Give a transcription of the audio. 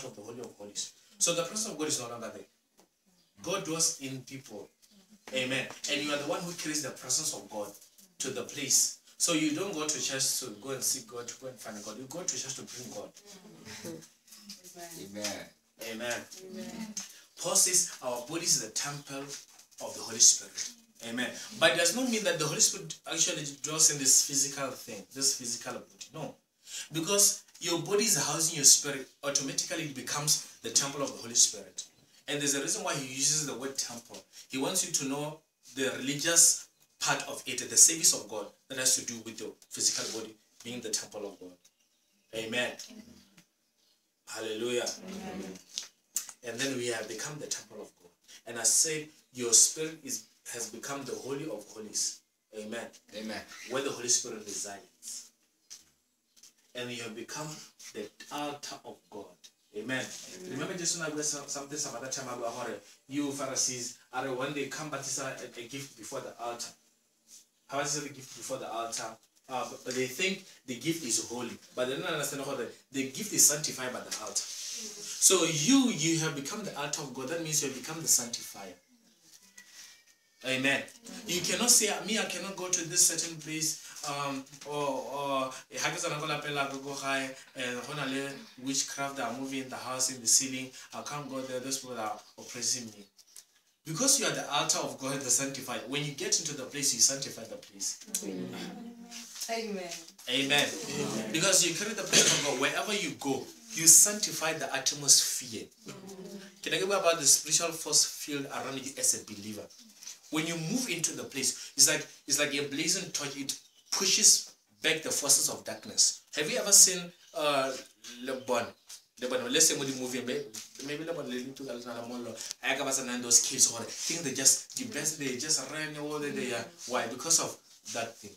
part of the Holy of Holies. So the presence of God is no longer there. God dwells in people. Amen. And you are the one who carries the presence of God to the place. So you don't go to church to go and seek God, to go and find God. You go to church to bring God. Amen. Amen. Amen. Paul says our body is the temple of the Holy Spirit. Amen. But it does not mean that the Holy Spirit actually dwells in this physical thing, this physical body. No. Because your body is housing your spirit, automatically it becomes the temple of the Holy Spirit. And there's a reason why he uses the word temple. He wants you to know the religious part of it, the service of God that has to do with your physical body being the temple of God. Amen. Amen. Hallelujah. Amen. And then we have become the temple of God. And I said, your spirit has become the Holy of Holies. Amen. Amen. Where the Holy Spirit resides. And you have become the altar of God. Amen. Amen. Remember just when I was something some other time about you Pharisees are when they come but a gift before the altar. How is it a gift before the altar? But they think the gift is holy, but they don't understand how the gift is sanctified by the altar. So you have become the altar of God. That means you have become the sanctifier. Amen. You cannot say, me, I cannot go to this certain place, or witchcraft that are moving in the house, in the ceiling. I can't go there. Those people are oppressing me. Because you are the altar of God, the sanctified. When you get into the place, you sanctify the place. Amen. Amen. Amen. Amen. Because you carry the presence of God wherever you go. You sanctify the atmosphere. Can I give you about the spiritual force field around you as a believer? When you move into the place, it's like a blazing torch. It pushes back the forces of darkness. Have you ever seen Lebanon? Let's say the movie, maybe Lebanon to those kids or things they just ran over there. Why? Because of that thing.